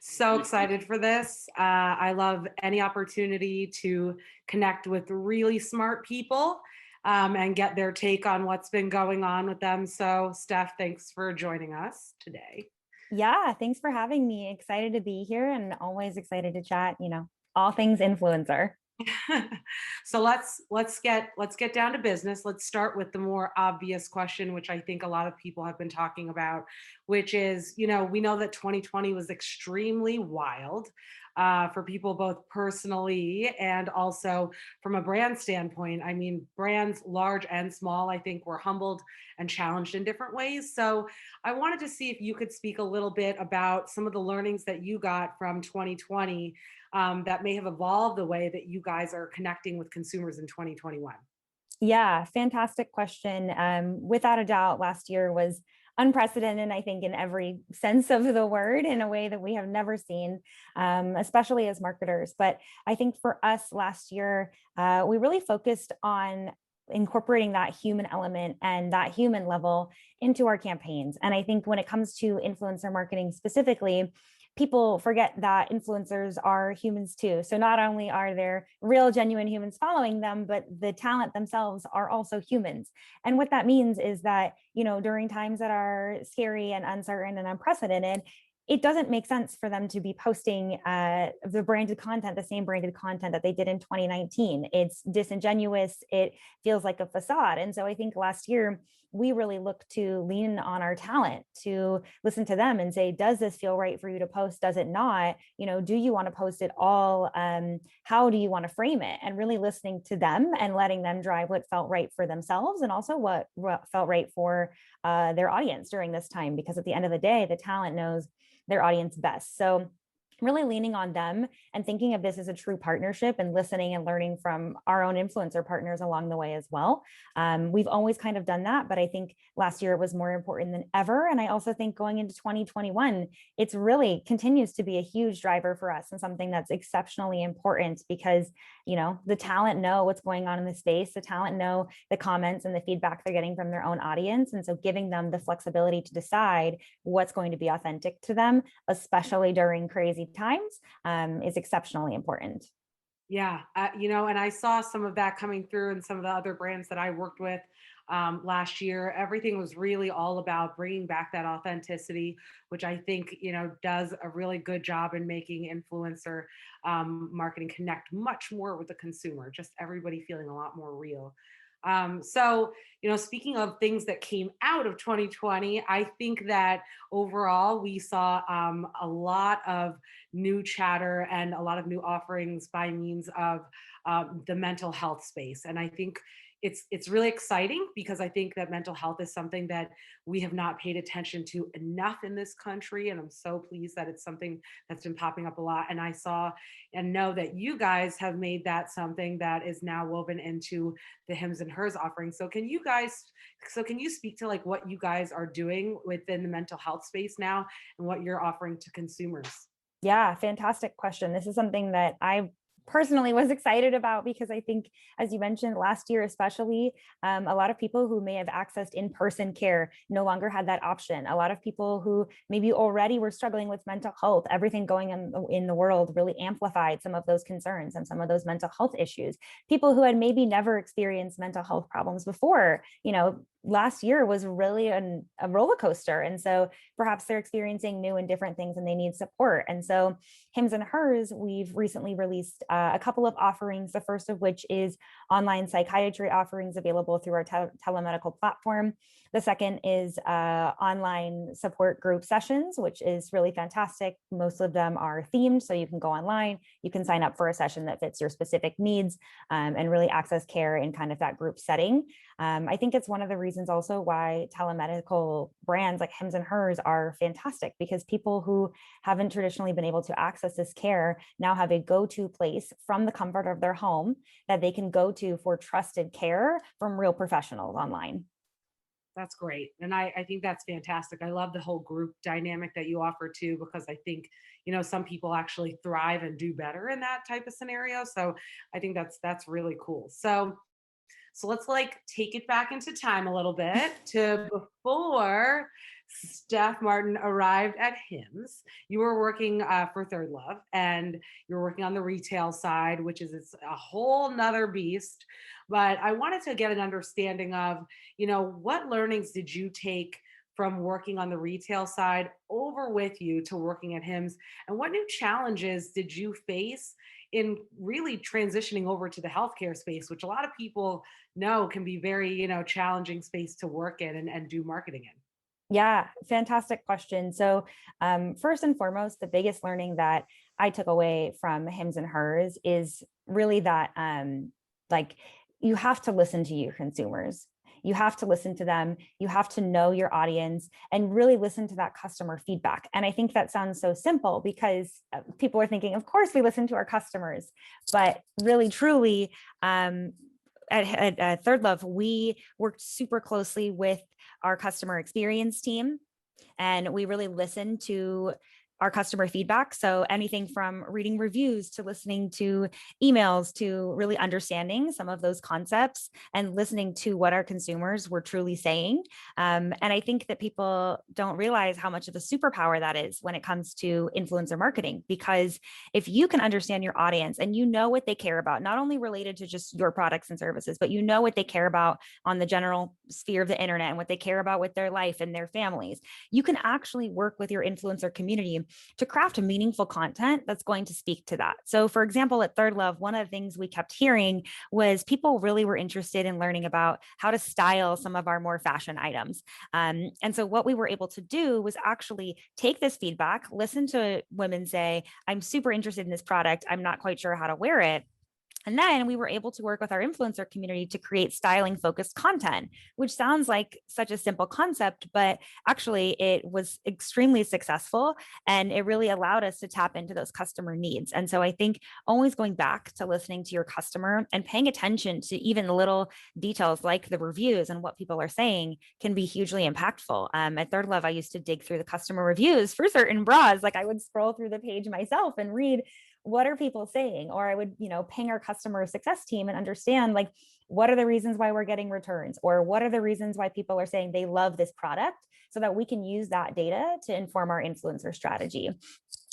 So excited for this. I love any opportunity to connect with really smart people and get their take on what's been going on with them. So, Steph, thanks for joining us today. Yeah, thanks for having me. Excited to be here and always excited to chat, all things influencer. So let's get down to business. Let's start with the more obvious question, which I think a lot of people have been talking about, which is, we know that 2020 was extremely wild for people both personally and also from a brand standpoint. I mean, brands large and small, I think, were humbled and challenged in different ways. So I wanted to see if you could speak a little bit about some of the learnings that you got from 2020 that may have evolved the way that you guys are connecting with consumers in 2021? Yeah, fantastic question. Without a doubt, last year was unprecedented, I think, in every sense of the word, in a way that we have never seen, especially as marketers. But I think for us last year, we really focused on incorporating that human element and that human level into our campaigns. And I think when it comes to influencer marketing specifically, people forget that influencers are humans too. So not only are there real, genuine humans following them, but the talent themselves are also humans. And what that means is that, during times that are scary and uncertain and unprecedented, it doesn't make sense for them to be posting the branded content, the same branded content that they did in 2019. It's disingenuous. It feels like a facade. And so I think last year, we really looked to lean on our talent, to listen to them and say, does this feel right for you to post? Does it not? Do you want to post it all? How do you want to frame it? And really listening to them and letting them drive what felt right for themselves and also what felt right for their audience during this time. Because at the end of the day, the talent knows their audience best. So really leaning on them and thinking of this as a true partnership and listening and learning from our own influencer partners along the way as well. We've always kind of done that, but I think last year it was more important than ever. And I also think going into 2021, it's really continues to be a huge driver for us and something that's exceptionally important because, the talent know what's going on in the space. The talent know the comments and the feedback they're getting from their own audience. And so giving them the flexibility to decide what's going to be authentic to them, especially during crazy times, is exceptionally important. Yeah, and I saw some of that coming through in some of the other brands that I worked with last year. Everything was really all about bringing back that authenticity, which I think, does a really good job in making influencer marketing connect much more with the consumer, just everybody feeling a lot more real. So, speaking of things that came out of 2020, I think that overall we saw a lot of new chatter and a lot of new offerings by means of the mental health space. And I think it's really exciting because I think that mental health is something that we have not paid attention to enough in this country. And I'm so pleased that it's something that's been popping up a lot. And I saw and know that you guys have made that something that is now woven into the Hims and Hers offering. So can you speak to like what you guys are doing within the mental health space now and what you're offering to consumers? Yeah, fantastic question. This is something that I personally was excited about because I think, as you mentioned, last year especially, a lot of people who may have accessed in-person care no longer had that option. A lot of people who maybe already were struggling with mental health, everything going on in the world really amplified some of those concerns and some of those mental health issues. People who had maybe never experienced mental health problems before, last year was really a roller coaster. And so perhaps they're experiencing new and different things and they need support. And so Hims and Hers, we've recently released a couple of offerings, the first of which is online psychiatry offerings available through our telemedical platform. The second is online support group sessions, which is really fantastic. Most of them are themed, so you can go online, you can sign up for a session that fits your specific needs and really access care in kind of that group setting. I think it's one of the reasons also why telemedical brands like Hims and Hers are fantastic because people who haven't traditionally been able to access this care now have a go-to place from the comfort of their home that they can go to for trusted care from real professionals online. That's great. And I think that's fantastic. I love the whole group dynamic that you offer too, because I think, some people actually thrive and do better in that type of scenario. So I think that's really cool. So let's like take it back into time a little bit to before Steph Martin arrived at Hims. You were working for Third Love, and you were working on the retail side, which is it's a whole nother beast. But I wanted to get an understanding of, what learnings did you take from working on the retail side over with you to working at Hims, and what new challenges did you face in really transitioning over to the healthcare space, which a lot of people know can be very, challenging space to work in and do marketing in. Yeah, fantastic question. So, first and foremost, the biggest learning that I took away from Hims and Hers is really that, like, you have to listen to your consumers. You have to listen to them. You have to know your audience and really listen to that customer feedback. And I think that sounds so simple because people are thinking, of course, we listen to our customers, but really, truly, at Third Love, we worked super closely with our customer experience team, and we really listened to our customer feedback. So anything from reading reviews to listening to emails to really understanding some of those concepts and listening to what our consumers were truly saying. And I think that people don't realize how much of a superpower that is when it comes to influencer marketing, because if you can understand your audience and you know what they care about, not only related to just your products and services, but you know what they care about on the general sphere of the internet and what they care about with their life and their families, you can actually work with your influencer community to craft meaningful content that's going to speak to that. So, for example, at Third Love, one of the things we kept hearing was people really were interested in learning about how to style some of our more fashion items. And so, what we were able to do was actually take this feedback, listen to women say, I'm super interested in this product, I'm not quite sure how to wear it. And then we were able to work with our influencer community to create styling focused content, which sounds like such a simple concept, but actually it was extremely successful and it really allowed us to tap into those customer needs. And so I think always going back to listening to your customer and paying attention to even little details like the reviews and what people are saying can be hugely impactful. At Third Love, I used to dig through the customer reviews for certain bras. Like I would scroll through the page myself and read what are people saying, or I would ping our customer success team and understand like what are the reasons why we're getting returns, or what are the reasons why people are saying they love this product, so that we can use that data to inform our influencer strategy.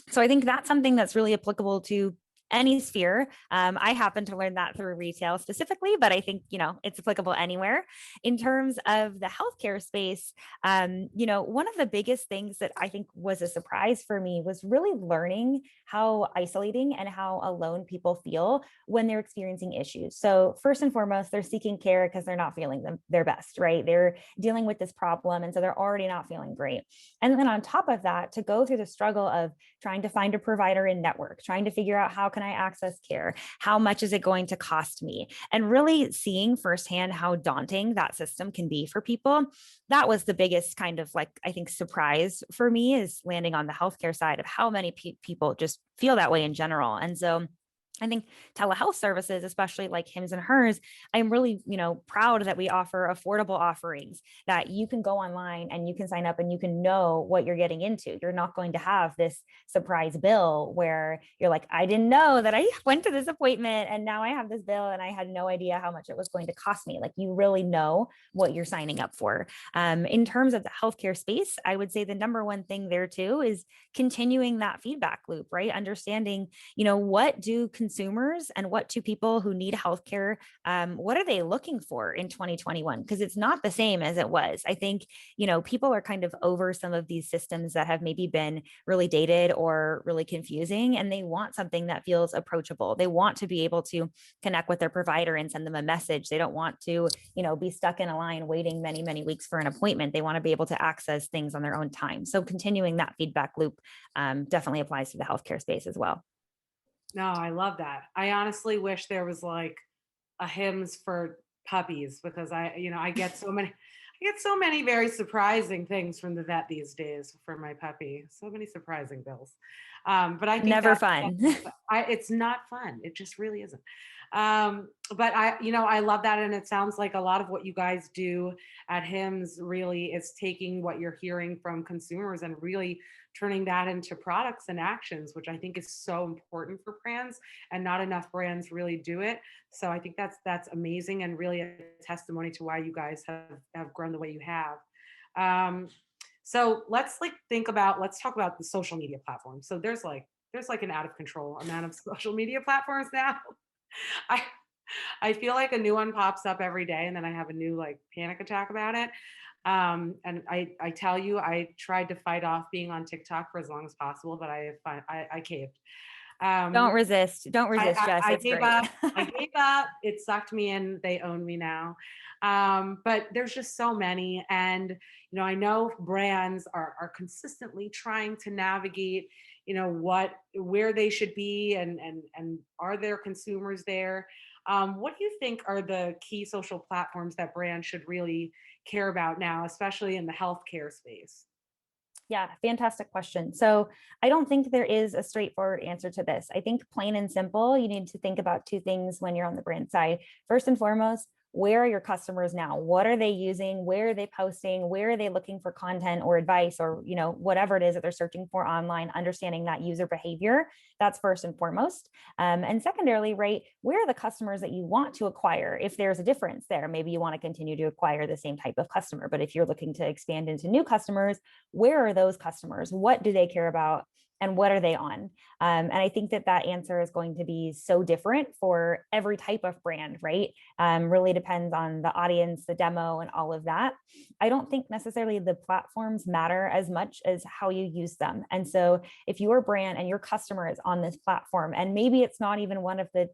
So I think that's something that's really applicable to any sphere. I happen to learn that through retail specifically, but I think, it's applicable anywhere. In terms of the healthcare space, one of the biggest things that I think was a surprise for me was really learning how isolating and how alone people feel when they're experiencing issues. So first and foremost, they're seeking care because they're not feeling their best, right? They're dealing with this problem. And so they're already not feeling great. And then on top of that, to go through the struggle of trying to find a provider in network, trying to figure out how can I access care? How much is it going to cost me? And really seeing firsthand how daunting that system can be for people. That was the biggest kind of like, I think, surprise for me, is landing on the healthcare side of how many people just feel that way in general. And so I think telehealth services, especially like Hims and Hers, I'm really, proud that we offer affordable offerings that you can go online and you can sign up and you can know what you're getting into. You're not going to have this surprise bill where you're like, I didn't know that I went to this appointment and now I have this bill and I had no idea how much it was going to cost me. Like, you really know what you're signing up for. In terms of the healthcare space, I would say the number one thing there too is continuing that feedback loop, right? Understanding, what do consumers and what do people who need healthcare, what are they looking for in 2021? Because it's not the same as it was. I think, people are kind of over some of these systems that have maybe been really dated or really confusing, and they want something that feels approachable. They want to be able to connect with their provider and send them a message. They don't want to, be stuck in a line waiting many, many weeks for an appointment. They want to be able to access things on their own time. So continuing that feedback loop definitely applies to the healthcare space as well. No, I love that. I honestly wish there was like a hymns for puppies, because I get so many, very surprising things from the vet these days for my puppy. So many surprising bills. But I think Never that fun. it's not fun. It just really isn't. But I love that. And it sounds like a lot of what you guys do at Hims really is taking what you're hearing from consumers and really turning that into products and actions, which I think is so important for brands, and not enough brands really do it. So I think that's amazing, and really a testimony to why you guys have grown the way you have. Um, So let's talk about the social media platforms. So there's like an out of control amount of social media platforms now. I I feel like a new one pops up every day and then I have a new like panic attack about it. And I tell you, I tried to fight off being on TikTok for as long as possible, but I caved. Um, Don't resist, Jess. I It's gave great. up. I gave up. It sucked me in. They own me now. But there's just so many. And, I know brands are consistently trying to navigate, where they should be and are there consumers there? What do you think are the key social platforms that brands should really care about now, especially in the healthcare space? Yeah, fantastic question. So I don't think there is a straightforward answer to this. I think plain and simple, you need to think about two things when you're on the brand side. First and foremost, where are your customers now? What are they using? Where are they posting? Where are they looking for content or advice or, whatever it is that they're searching for online, understanding that user behavior. That's first and foremost. And secondarily, right, where are the customers that you want to acquire? If there's a difference there, maybe you want to continue to acquire the same type of customer, but if you're looking to expand into new customers, where are those customers? What do they care about? And what are they on? And I think that answer is going to be so different for every type of brand, right? Really depends on the audience, the demo, and all of that. I don't think necessarily the platforms matter as much as how you use them. And so if your brand and your customer is on this platform, and maybe it's not even one of the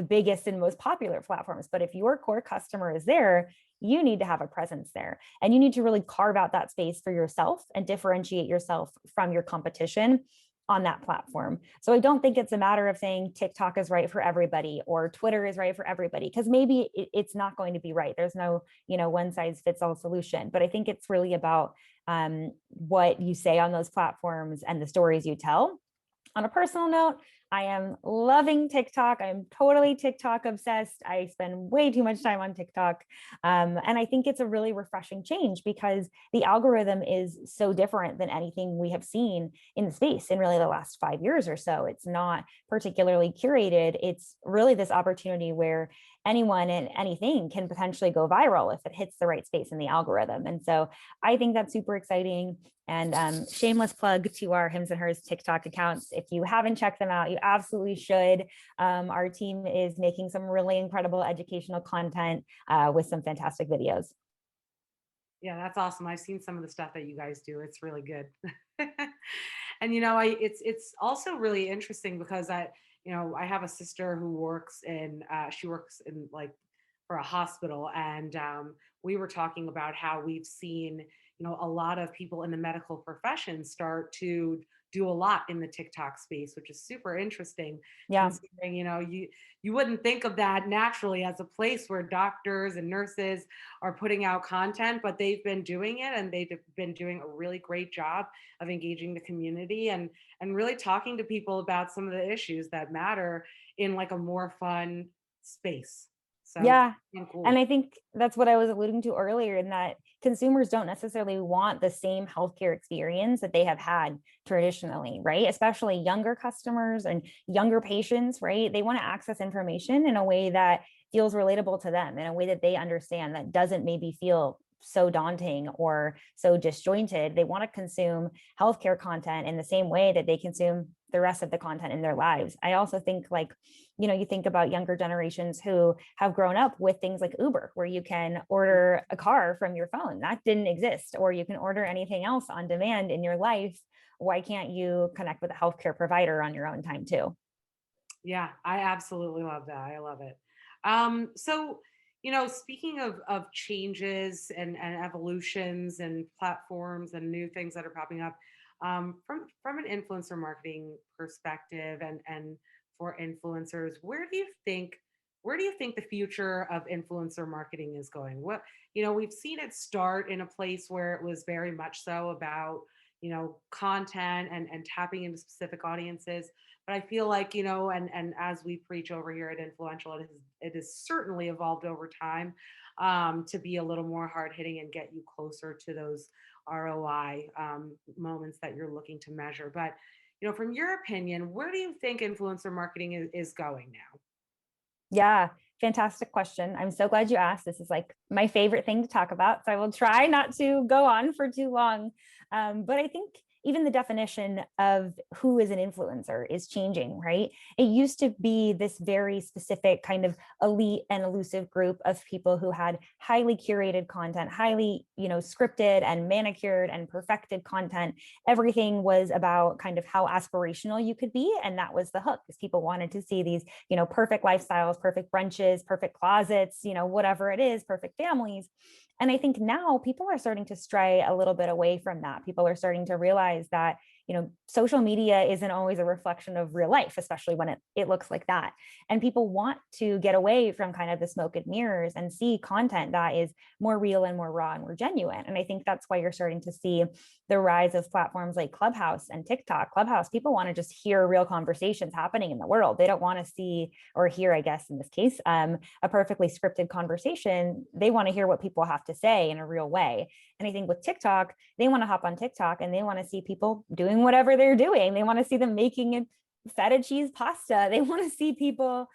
biggest and most popular platforms, but if your core customer is there, you need to have a presence there and you need to really carve out that space for yourself and differentiate yourself from your competition on that platform. So I don't think it's a matter of saying TikTok is right for everybody or Twitter is right for everybody, because maybe it's not going to be right. There's no, one size fits all solution, but I think it's really about what you say on those platforms and the stories you tell. On a personal note, I am loving TikTok. I'm totally TikTok obsessed. I spend way too much time on TikTok. And I think it's a really refreshing change because the algorithm is so different than anything we have seen in the space in really the last 5 years or so. It's not particularly curated. It's really this opportunity where anyone and anything can potentially go viral if it hits the right space in the algorithm. And so I think that's super exciting. And shameless plug to our Hims and Hers TikTok accounts. If you haven't checked them out, you absolutely should. Our team is making some really incredible educational content with some fantastic videos. Yeah, that's awesome. I've seen some of the stuff that you guys do. It's really good. And it's also really interesting because I have a sister who works in like for a hospital, and we were talking about how we've seen, a lot of people in the medical profession start to do a lot in the TikTok space, which is super interesting Yeah. considering, you wouldn't think of that naturally as a place where doctors and nurses are putting out content, but they've been doing it and they've been doing a really great job of engaging the community and really talking to people about some of the issues that matter in like a more fun space. So Yeah. And cool. I think that's what I was alluding to earlier, in that consumers don't necessarily want the same healthcare experience that they have had traditionally, right? Especially younger customers and younger patients, right? They want to access information in a way that feels relatable to them, in a way that they understand, that doesn't maybe feel so daunting or so disjointed. They want to consume healthcare content in the same way that they consume the rest of the content in their lives. I also think, like, you think about younger generations who have grown up with things like Uber, where you can order a car from your phone. That didn't exist. Or you can order anything else on demand in your life. Why can't you connect with a healthcare provider on your own time too? Yeah, I absolutely love that. I love it. So, speaking of changes and evolutions and platforms and new things that are popping up, from an influencer marketing perspective and for influencers, where do you think the future of influencer marketing is going? We've seen it start in a place where it was very much so about, content and tapping into specific audiences, but I feel like, and as we preach over here at Influential, it has certainly evolved over time, to be a little more hard hitting and get you closer to those ROI moments that you're looking to measure. But from your opinion, where do you think influencer marketing is going now? Yeah. Fantastic question. I'm so glad you asked. This is like my favorite thing to talk about. So I will try not to go on for too long. But I think even the definition of who is an influencer is changing, right? It used to be this very specific kind of elite and elusive group of people who had highly curated content, highly, scripted and manicured and perfected content. Everything was about kind of how aspirational you could be. And that was the hook, because people wanted to see these, perfect lifestyles, perfect brunches, perfect closets, whatever it is, perfect families. And I think now people are starting to stray a little bit away from that. People are starting to realize that, social media isn't always a reflection of real life, especially when it looks like that. And people want to get away from kind of the smoke and mirrors and see content that is more real and more raw and more genuine. And I think that's why you're starting to see the rise of platforms like Clubhouse and TikTok. Clubhouse, people want to just hear real conversations happening in the world. They don't want to see or hear, I guess, in this case, a perfectly scripted conversation. They want to hear what people have to say in a real way. And I think with TikTok, they want to hop on TikTok and they want to see people doing whatever they're doing. They want to see them making it feta cheese pasta. They want to see people,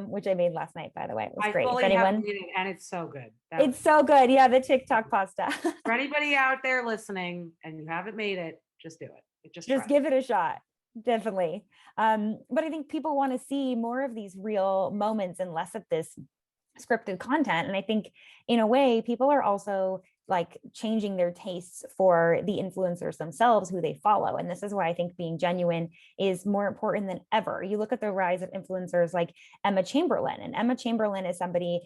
which I made last night, by the way. It was I great. If fully have anyone, made it, and it's so good. it's so good. Yeah, the TikTok pasta. For anybody out there listening and you haven't made it, just do it. Just give it a shot. Definitely. But I think people want to see more of these real moments and less of this scripted content. And I think in a way, people are also like changing their tastes for the influencers themselves, who they follow. And this is why I think being genuine is more important than ever. You look at the rise of influencers like Emma Chamberlain, and Emma Chamberlain is somebody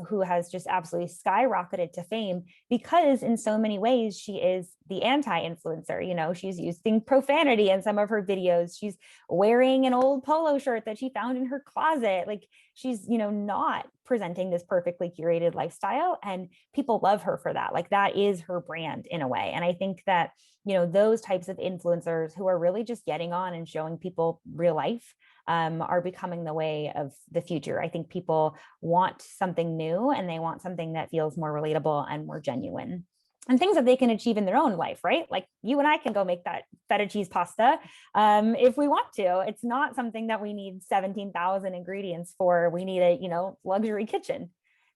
who has just absolutely skyrocketed to fame because in so many ways, she is the anti-influencer. She's using profanity in some of her videos. She's wearing an old polo shirt that she found in her closet. Like she's, not presenting this perfectly curated lifestyle, and people love her for that. Like that is her brand in a way. And I think that, those types of influencers who are really just getting on and showing people real life are becoming the way of the future. I think people want something new and they want something that feels more relatable and more genuine. And things that they can achieve in their own life, right? Like you and I can go make that feta cheese pasta if we want to. It's not something that we need 17,000 ingredients for. We need a, luxury kitchen.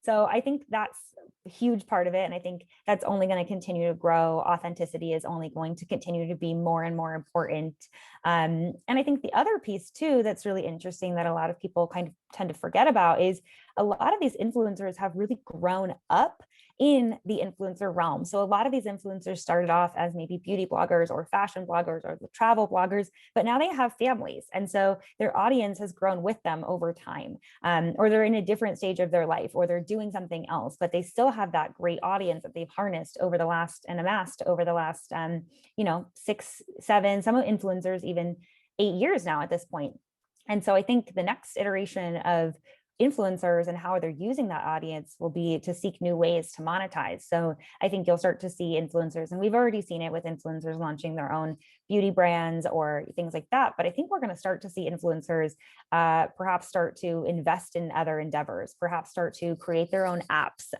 So I think that's a huge part of it. And I think that's only going to continue to grow. Authenticity is only going to continue to be more and more important. And I think the other piece too, that's really interesting that a lot of people kind of tend to forget about is a lot of these influencers have really grown up in the influencer realm. So a lot of these influencers started off as maybe beauty bloggers or fashion bloggers or travel bloggers, but now they have families. And so their audience has grown with them over time, or they're in a different stage of their life, or they're doing something else, but they still have that great audience that they've harnessed over the last and amassed over the last, 6, 7, some influencers, even 8 years now at this point. And so I think the next iteration of influencers and how they're using that audience will be to seek new ways to monetize. So I think you'll start to see influencers, and we've already seen it with influencers launching their own beauty brands or things like that. But I think we're going to start to see influencers perhaps start to invest in other endeavors, perhaps start to create their own apps,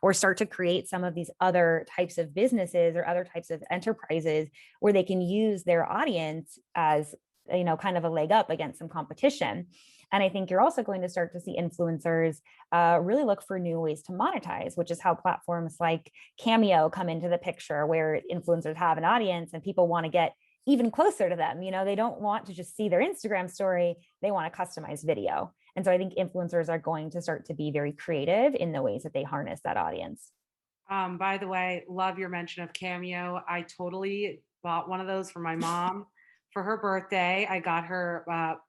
or start to create some of these other types of businesses or other types of enterprises where they can use their audience as kind of a leg up against some competition. And I think you're also going to start to see influencers really look for new ways to monetize, which is how platforms like Cameo come into the picture, where influencers have an audience and people want to get even closer to them. They don't want to just see their Instagram story. They want a customized video. And so I think influencers are going to start to be very creative in the ways that they harness that audience. By the way, love your mention of Cameo. I totally bought one of those for my mom for her birthday. I got her,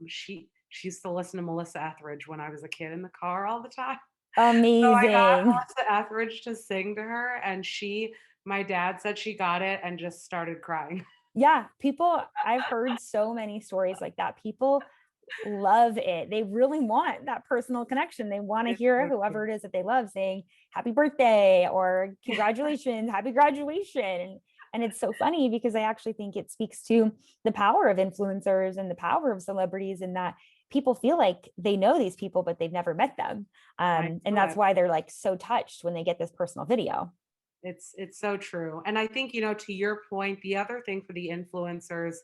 she used to listen to Melissa Etheridge when I was a kid in the car all the time. So I got Amazing. Melissa Etheridge to sing to her, and my dad said she got it and just started crying. Yeah, I've heard so many stories like that. People love it. They really want that personal connection. They want to It's hear so whoever cute. it is that they love saying happy birthday or congratulations, happy graduation. And it's so funny because I actually think it speaks to the power of influencers and the power of celebrities, in that people feel like they know these people, but they've never met them. I And know that's it. why they're like so touched when they get this personal video. It's so true. And I think, to your point, the other thing for the influencers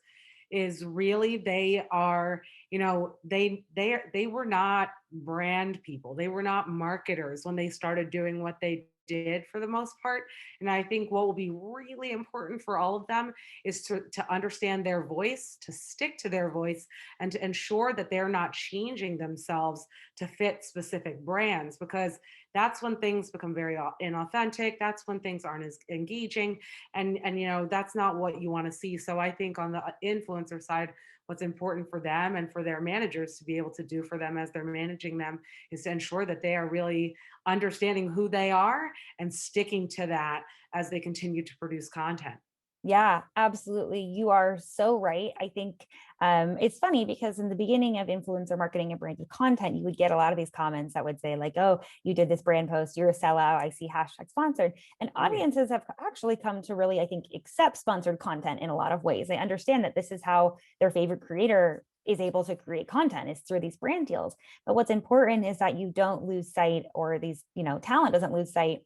is really they are, they were not brand people. They were not marketers when they started doing what they did for the most part. And I think what will be really important for all of them is to understand their voice, to stick to their voice, and to ensure that they're not changing themselves to fit specific brands, because that's when things become very inauthentic. That's when things aren't as engaging, and that's not what you want to see. So I think on the influencer side, what's important for them and for their managers to be able to do for them as they're managing them is to ensure that they are really understanding who they are and sticking to that as they continue to produce content. Yeah, absolutely. You are so right. I think it's funny because in the beginning of influencer marketing and branded content, you would get a lot of these comments that would say like, oh, you did this brand post, you're a sellout. I see hashtag sponsored. And Oh yeah. audiences have actually come to really, I think, accept sponsored content in a lot of ways. They understand that this is how their favorite creator is able to create content, is through these brand deals. But what's important is that you don't lose sight, or these, talent doesn't lose sight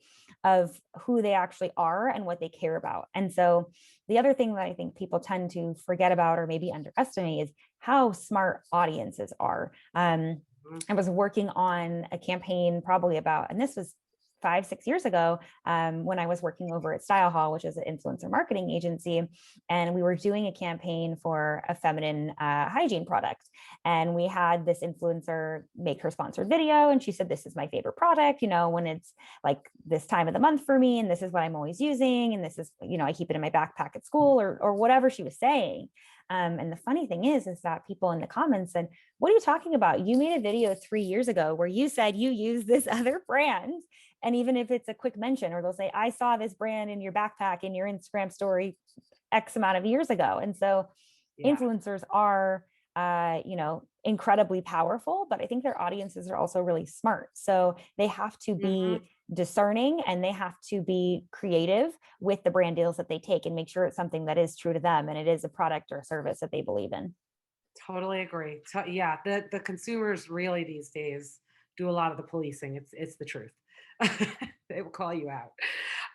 of who they actually are and what they care about. And so the other thing that I think people tend to forget about or maybe underestimate is how smart audiences are. Mhm. I was working on a campaign probably about, and this was 5, 6 years ago, when I was working over at Style Hall, which is an influencer marketing agency. And we were doing a campaign for a feminine hygiene product. And we had this influencer make her sponsored video. And she said, this is my favorite product, when it's like this time of the month for me. And this is what I'm always using. And this is, I keep it in my backpack at school, or whatever she was saying. And the funny thing is that people in the comments said, what are you talking about? You made a video 3 years ago where you said you use this other brand. And even if it's a quick mention, or they'll say, I saw this brand in your backpack in your Instagram story X amount of years ago. And so Yeah. influencers are, incredibly powerful, but I think their audiences are also really smart. So they have to Mhm. be discerning, and they have to be creative with the brand deals that they take, and make sure it's something that is true to them and it is a product or a service that they believe in. Totally agree. Yeah, the consumers really these days do a lot of the policing. It's the truth. They will call you out.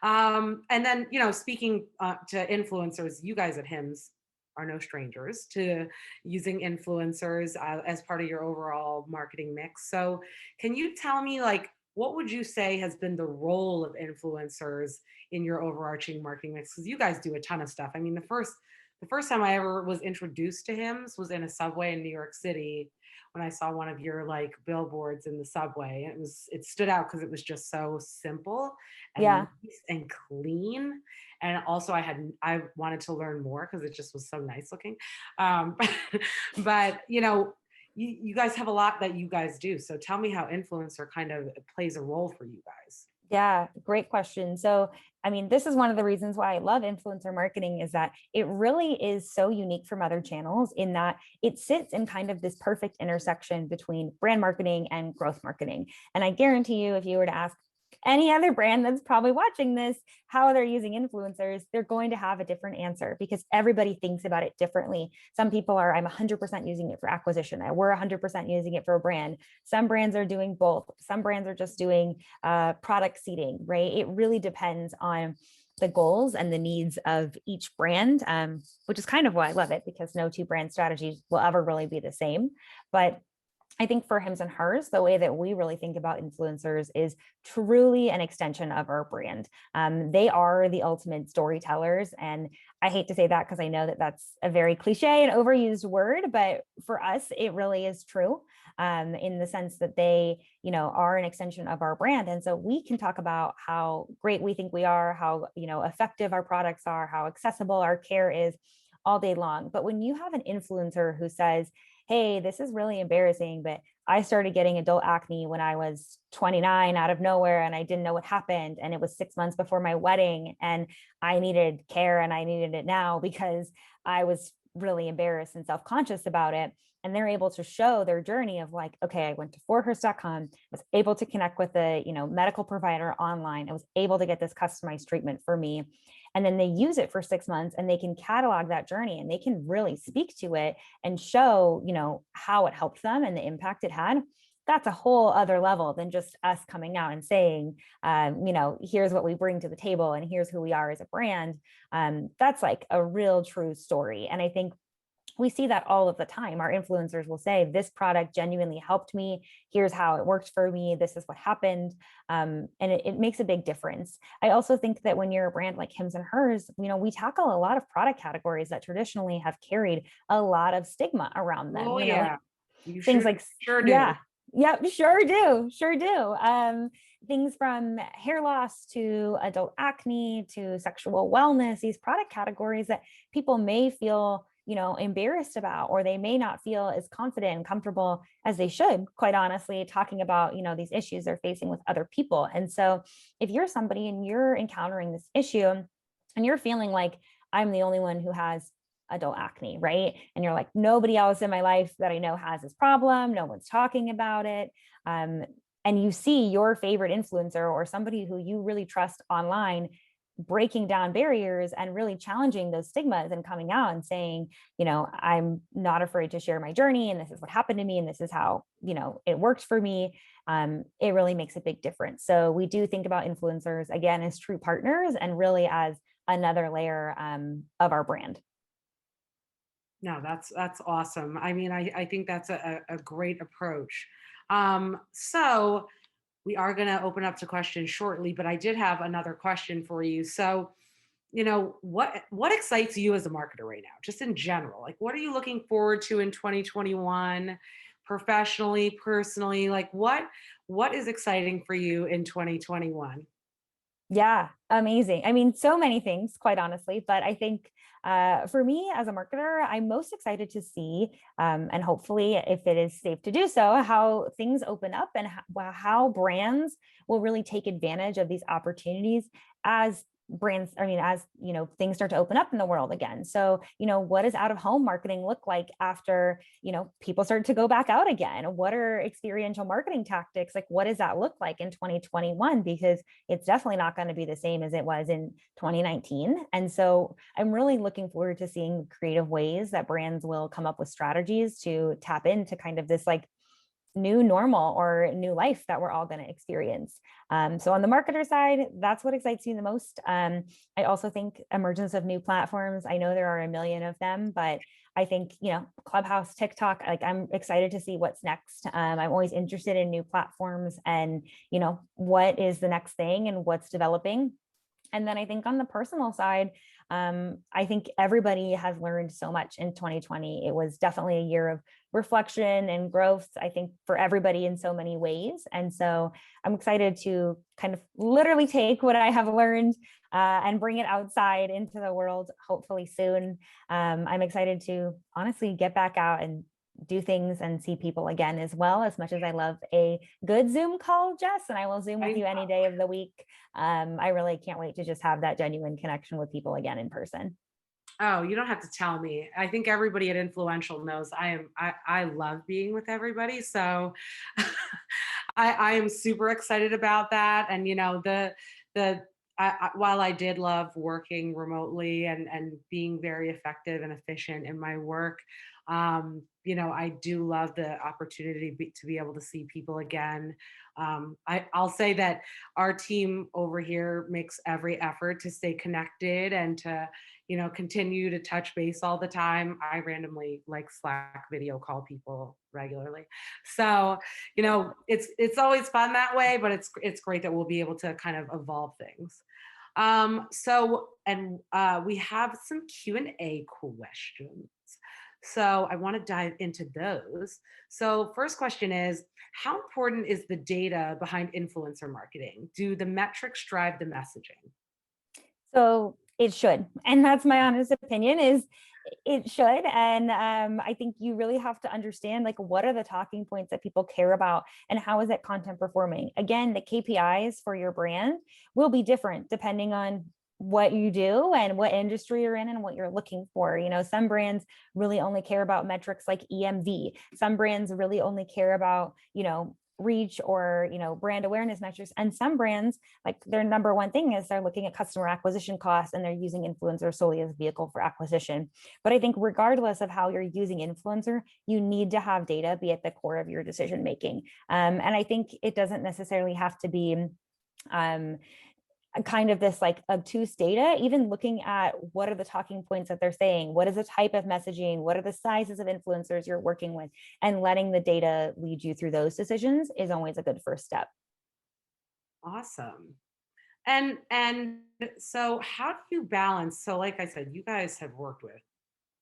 And then, speaking to influencers, you guys at Hims are no strangers to using influencers as part of your overall marketing mix. So, can you tell me, like, what would you say has been the role of influencers in your overarching marketing mix? Because you guys do a ton of stuff. I mean, the first time I ever was introduced to Hims was in a subway in New York City, when I saw one of your like billboards in the subway. It stood out because it was just so simple and Yeah. nice and clean. And also I wanted to learn more because it just was so nice looking. Um, but you guys have a lot that you guys do. So tell me how influencer kind of plays a role for you guys. Yeah, great question. So, I mean, this is one of the reasons why I love influencer marketing, is that it really is so unique from other channels in that it sits in kind of this perfect intersection between brand marketing and growth marketing. And I guarantee you, if you were to ask any other brand that's probably watching this how they're using influencers, they're going to have a different answer, because everybody thinks about it differently. Some people are, I'm 100% using it for acquisition. We're 100% using it for a brand. Some brands are doing both. Some brands are just doing product seeding, right? It really depends on the goals and the needs of each brand, which is kind of why I love it, because no two brand strategies will ever really be the same. But I think for Hims and Hers, the way that we really think about influencers is truly an extension of our brand. They are the ultimate storytellers. And I hate to say that because I know that that's a very cliche and overused word, but for us, it really is true, in the sense that they, are an extension of our brand. And so we can talk about how great we think we are, how, effective our products are, how accessible our care is all day long. But when you have an influencer who says, hey, this is really embarrassing, but I started getting adult acne when I was 29 out of nowhere, and I didn't know what happened. And it was 6 months before my wedding, and I needed care, and I needed it now because I was really embarrassed and self-conscious about it. And they're able to show their journey of like, okay, I went to forhurst.com, was able to connect with a, medical provider online. I was able to get this customized treatment for me. And then they use it for 6 months, and they can catalog that journey, and they can really speak to it and show, how it helped them and the impact it had. That's a whole other level than just us coming out and saying, here's what we bring to the table and here's who we are as a brand. That's like a real true story. And I think we see that all of the time. Our influencers will say, this product genuinely helped me. Here's how it worked for me. This is what happened. And it makes a big difference. I also think that when you're a brand like Hims and Hers, we tackle a lot of product categories that traditionally have carried a lot of stigma around them. Oh yeah, you Things sure like, sure do. yeah, yep, sure do, sure do. Things from hair loss to adult acne to sexual wellness, these product categories that people may feel embarrassed about, or they may not feel as confident and comfortable as they should, quite honestly, talking about these issues they're facing with other people. And so if you're somebody and you're encountering this issue and you're feeling like, I'm the only one who has adult acne, right? And you're like, nobody else in my life that I know has this problem, no one's talking about it. And you see your favorite influencer or somebody who you really trust online breaking down barriers and really challenging those stigmas and coming out and saying, I'm not afraid to share my journey, and this is what happened to me, and this is how it worked for me. It really makes a big difference. So we do think about influencers again as true partners and really as another layer of our brand. No, that's awesome. I mean, I think that's a great approach. So we are going to open up to questions shortly, but I did have another question for you. So, what excites you as a marketer right now, just in general? Like, what are you looking forward to in 2021, professionally, personally? Like, what is exciting for you in 2021? Yeah, amazing. I mean, so many things, quite honestly, but I think for me as a marketer, I'm most excited to see, and hopefully, if it is safe to do so, how things open up and how brands will really take advantage of these opportunities as things start to open up in the world again. So, what does out of home marketing look like after, people start to go back out again? What are experiential marketing tactics? Like, what does that look like in 2021? Because it's definitely not going to be the same as it was in 2019. And so I'm really looking forward to seeing creative ways that brands will come up with strategies to tap into kind of this like new normal or new life that we're all going to experience. So on the marketer side, that's what excites me the most. I also think emergence of new platforms. I know there are a million of them, but I think, Clubhouse, TikTok, like I'm excited to see what's next. I'm always interested in new platforms and, what is the next thing and what's developing. And then I think on the personal side, I think everybody has learned so much in 2020. It was definitely a year of reflection and growth, I think, for everybody in so many ways. And so I'm excited to kind of literally take what I have learned and bring it outside into the world, hopefully soon. I'm excited to honestly get back out and do things and see people again as well. As much as I love a good Zoom call, Jess, and I will Zoom with you any day of the week. I really can't wait to just have that genuine connection with people again in person. Oh, you don't have to tell me. I think everybody at Influential knows I love being with everybody. So I am super excited about that. And while I did love working remotely and being very effective and efficient in my work, I do love the opportunity to be able to see people again. I'll say that our team over here makes every effort to stay connected and to continue to touch base all the time. I randomly like Slack video call people regularly. So, it's always fun that way, but it's great that we'll be able to kind of evolve things. We have some Q&A questions. So I want to dive into those. So first question is, how important is the data behind influencer marketing? Do the metrics drive the messaging? So it should. And that's my honest opinion is it should. And I think you really have to understand like what are the talking points that people care about and how is that content performing? Again, the KPIs for your brand will be different depending on what you do and what industry you're in and what you're looking for. Some brands really only care about metrics like EMV. Some brands really only care about, reach or brand awareness metrics, and some brands like their number one thing is they're looking at customer acquisition costs and they're using influencers solely as a vehicle for acquisition. But I think regardless of how you're using influencer, you need to have data be at the core of your decision making, and I think it doesn't necessarily have to be kind of this like obtuse data, even looking at what are the talking points that they're saying, what is the type of messaging, what are the sizes of influencers you're working with, and letting the data lead you through those decisions is always a good first step. Awesome. And so how do you balance? So like I said, you guys have worked with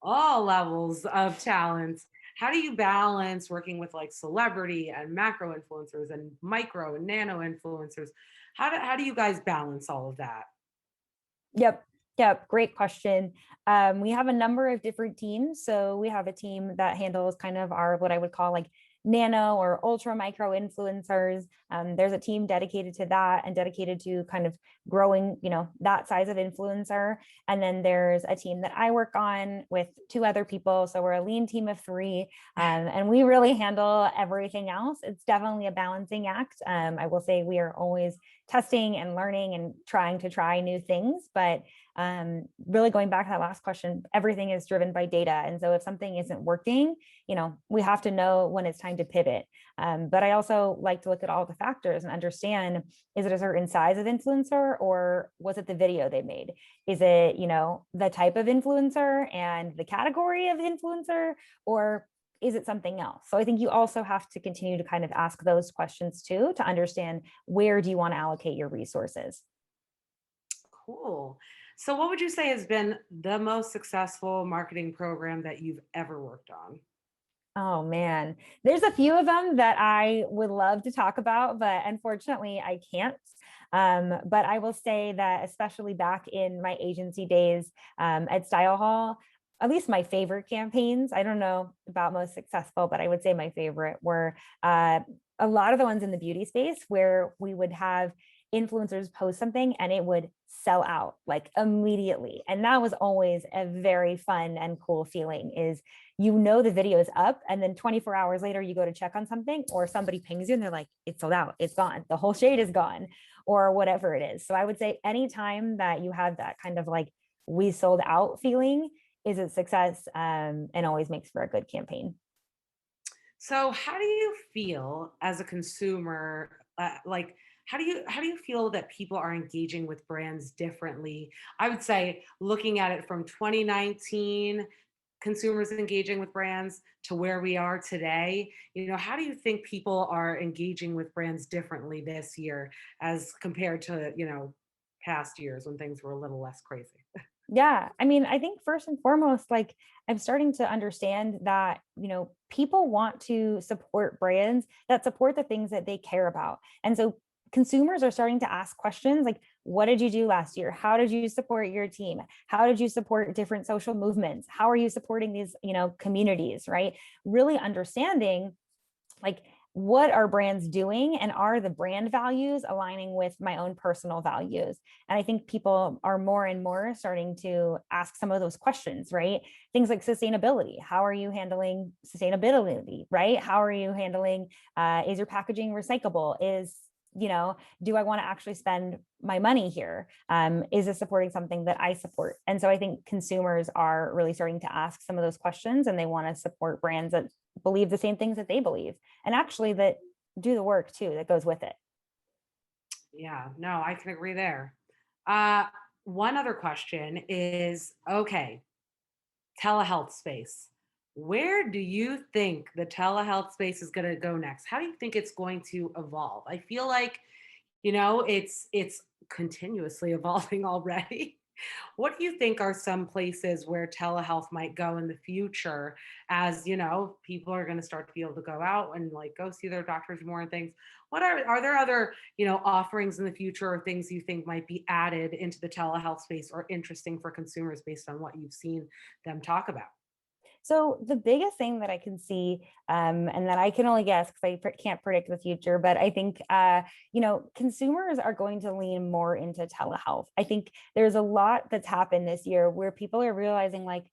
all levels of talents. How do you balance working with like celebrity and macro influencers and micro and nano influencers? How do you guys balance all of that? Yep. Yep. Great question. We have a number of different teams. So we have a team that handles kind of our, what I would call like nano or ultra micro influencers. There's a team dedicated to that and dedicated to kind of growing, that size of influencer. And then there's a team that I work on with two other people. So we're a lean team of three, and we really handle everything else. It's definitely a balancing act. I will say we are always testing and learning and trying to try new things, but really going back to that last question, everything is driven by data. And so if something isn't working, we have to know when it's time to pivot. But I also like to look at all the factors and understand, is it a certain size of influencer, or was it the video they made? Is it, the type of influencer and the category of influencer, or is it something else? So I think you also have to continue to kind of ask those questions too, to understand where do you want to allocate your resources. Cool. So what would you say has been the most successful marketing program that you've ever worked on? Oh man, there's a few of them that I would love to talk about, but unfortunately I can't. But I will say that especially back in my agency days at Style Hall, at least my favorite campaigns, I don't know about most successful, but I would say my favorite were a lot of the ones in the beauty space where we would have influencers post something and it would sell out like immediately. And that was always a very fun and cool feeling, is the video is up and then 24 hours later you go to check on something or somebody pings you and they're like, it's sold out, it's gone, the whole shade is gone, or whatever it is. So I would say anytime that you have that kind of like we sold out feeling is a success, and always makes for a good campaign. So how do you feel as a consumer? Like, how do you feel that people are engaging with brands differently? I would say looking at it from 2019, consumers engaging with brands to where we are today. How do you think people are engaging with brands differently this year as compared to past years when things were a little less crazy? Yeah. I mean, I think first and foremost, like I'm starting to understand that, people want to support brands that support the things that they care about. And so consumers are starting to ask questions like, what did you do last year? How did you support your team? How did you support different social movements? How are you supporting these, communities, right? Really understanding like what are brands doing and are the brand values aligning with my own personal values. And I think people are more and more starting to ask some of those questions, right? Things like sustainability. How are you handling sustainability, right? How are you handling, is your packaging recyclable? Do I want to actually spend my money here? Is this supporting something that I support? And so I think consumers are really starting to ask some of those questions, and they want to support brands that believe the same things that they believe, and actually that do the work too that goes with it. Yeah, no, I can agree there. Uh, One other question is, okay, telehealth space. Where do you think the telehealth space is going to go next? How do you think it's going to evolve? I feel like, it's continuously evolving already. What do you think are some places where telehealth might go in the future as, people are going to start to be able to go out and like go see their doctors more and things? What are there other, offerings in the future or things you think might be added into the telehealth space or interesting for consumers based on what you've seen them talk about? So the biggest thing that I can see, and that I can only guess because can't predict the future, but I think consumers are going to lean more into telehealth. I think there's a lot that's happened this year where people are realizing like,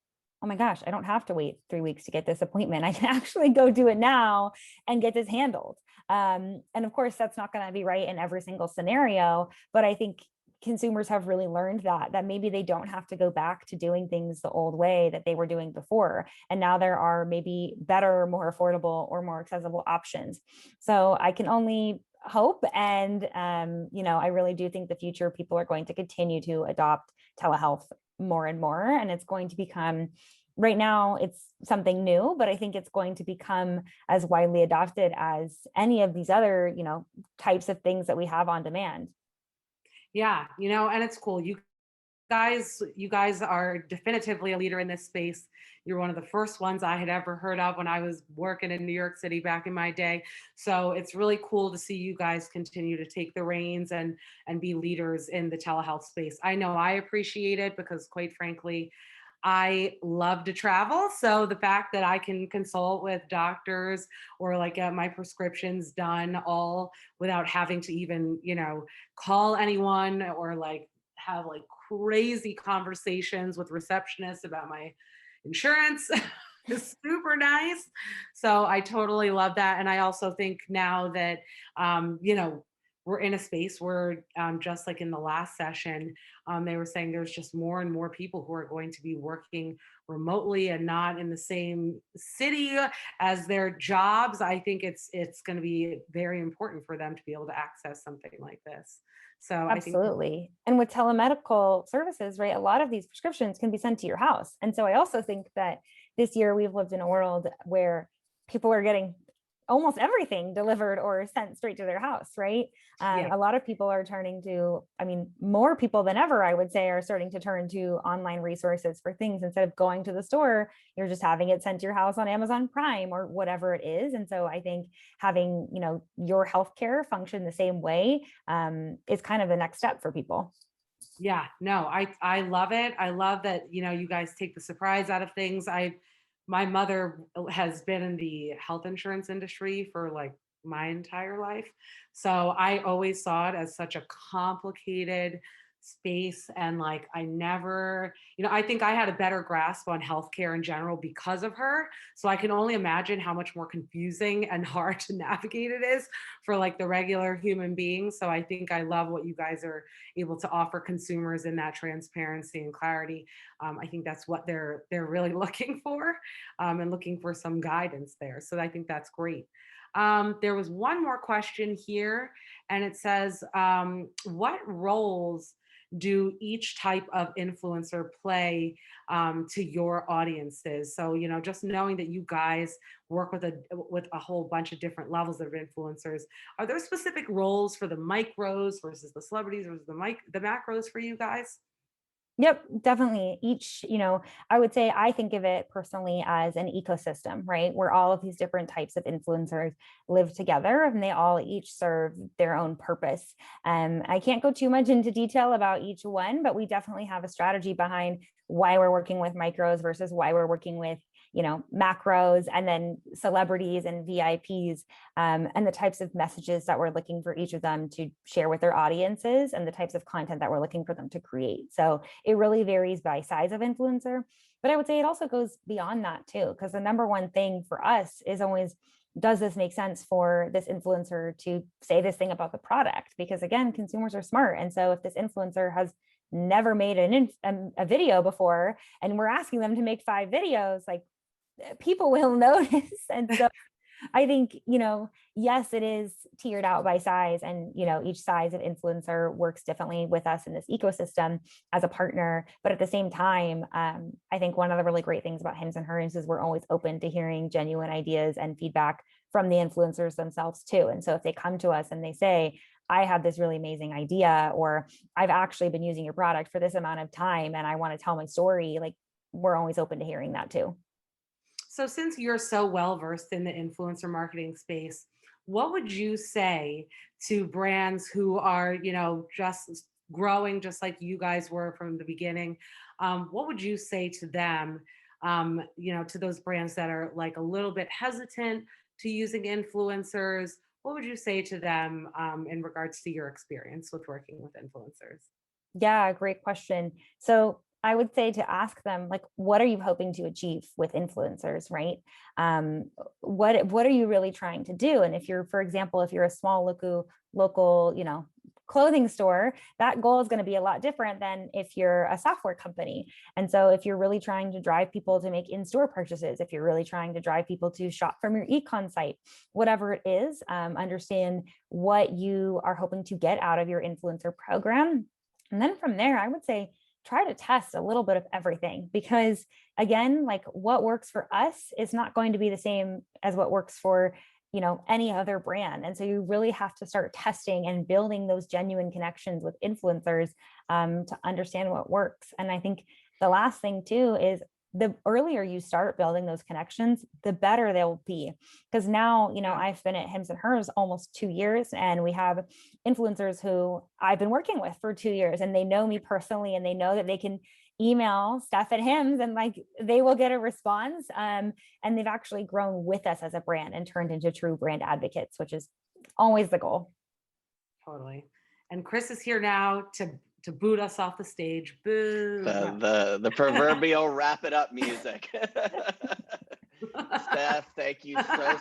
oh my gosh, I don't have to wait 3 weeks to get this appointment. I can actually go do it now and get this handled. And of course, that's not going to be right in every single scenario, but I think consumers have really learned that maybe they don't have to go back to doing things the old way that they were doing before, and now there are maybe better, more affordable, or more accessible options. So I can only hope. And, I really do think the future people are going to continue to adopt telehealth more and more. And it's going to become, right now, it's something new, but I think it's going to become as widely adopted as any of these other, types of things that we have on demand. Yeah, and it's cool. You guys are definitively a leader in this space. You're one of the first ones I had ever heard of when I was working in New York City back in my day. So it's really cool to see you guys continue to take the reins and be leaders in the telehealth space. I know I appreciate it because quite frankly, I love to travel. So the fact that I can consult with doctors or like get my prescriptions done all without having to even, call anyone or like have like crazy conversations with receptionists about my insurance is super nice. So I totally love that. And I also think now that, we're in a space where, just like in the last session, they were saying there's just more and more people who are going to be working remotely and not in the same city as their jobs. I think it's going to be very important for them to be able to access something like this. So I think, Absolutely. And with telemedical services, right, a lot of these prescriptions can be sent to your house. And so I also think that this year we've lived in a world where people are getting almost everything delivered or sent straight to their house, right? yeah. A lot of people are turning to, I mean, more people than ever, I would say, are starting to turn to online resources for things instead of going to the store. You're just having it sent to your house on Amazon Prime or whatever it is. And so I think having, your healthcare function the same way is kind of the next step for people. Yeah, no, I love it. I love that, you guys take the surprise out of things. My mother has been in the health insurance industry for like my entire life. So I always saw it as such a complicated space. And like I never, I think I had a better grasp on healthcare in general because of her. So I can only imagine how much more confusing and hard to navigate it is for like the regular human being. So I think I love what you guys are able to offer consumers in that transparency and clarity. I think that's what they're really looking for, and looking for some guidance there. So I think that's great. There was one more question here, and it says, "What roles do each type of influencer play to your audiences?" So just knowing that you guys work with a whole bunch of different levels of influencers, are there specific roles for the micros versus the celebrities versus the macros for you guys? Yep, definitely. Each, I would say I think of it personally as an ecosystem, right? Where all of these different types of influencers live together and they all each serve their own purpose. I can't go too much into detail about each one, but we definitely have a strategy behind why we're working with micros versus why we're working with, macros and then celebrities and VIPs, and the types of messages that we're looking for each of them to share with their audiences and the types of content that we're looking for them to create. So it really varies by size of influencer. But I would say it also goes beyond that too, because the number one thing for us is always, does this make sense for this influencer to say this thing about the product? Because again, consumers are smart. And so if this influencer has never made a video before and we're asking them to make 5 videos, like people will notice. And so I think, yes, it is tiered out by size and, each size of influencer works differently with us in this ecosystem as a partner. But at the same time, I think one of the really great things about Hims and Hers is we're always open to hearing genuine ideas and feedback from the influencers themselves too. And so if they come to us and they say, I have this really amazing idea, or I've actually been using your product for this amount of time and I want to tell my story, like we're always open to hearing that too. So, since you're so well versed in the influencer marketing space, what would you say to brands who are, just growing just like you guys were from the beginning? What would you say to them, to those brands that are like a little bit hesitant to using influencers? What would you say to them in regards to your experience with working with influencers? Yeah, great question. So I would say to ask them, like, what are you hoping to achieve with influencers, right? What are you really trying to do? And if you're, for example, if you're a small local, clothing store, that goal is going to be a lot different than if you're a software company. And so if you're really trying to drive people to make in-store purchases, if you're really trying to drive people to shop from your e-com site, whatever it is, understand what you are hoping to get out of your influencer program. And then from there, I would say, try to test a little bit of everything, because again, like what works for us is not going to be the same as what works for, you know, any other brand. And so you really have to start testing and building those genuine connections with influencers to understand what works. And I think the last thing too is, the earlier you start building those connections, the better they'll be. Because now, you know, I've been at Hims and Hers almost 2 years, and we have influencers who I've been working with for 2 years, and they know me personally, and they know that they can email stuff at Hims and like they will get a response. And they've actually grown with us as a brand and turned into true brand advocates, which is always the goal. Totally. And Chris is here now to boot us off the stage. Boo. The proverbial wrap it up music. Steph, thank you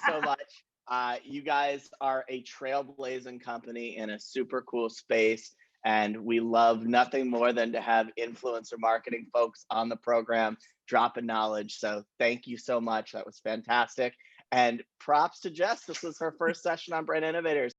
so much. You guys are a trailblazing company in a super cool space, and we love nothing more than to have influencer marketing folks on the program dropping knowledge. So thank you so much. That was fantastic. And props to Jess. This was her first session on Brand Innovators.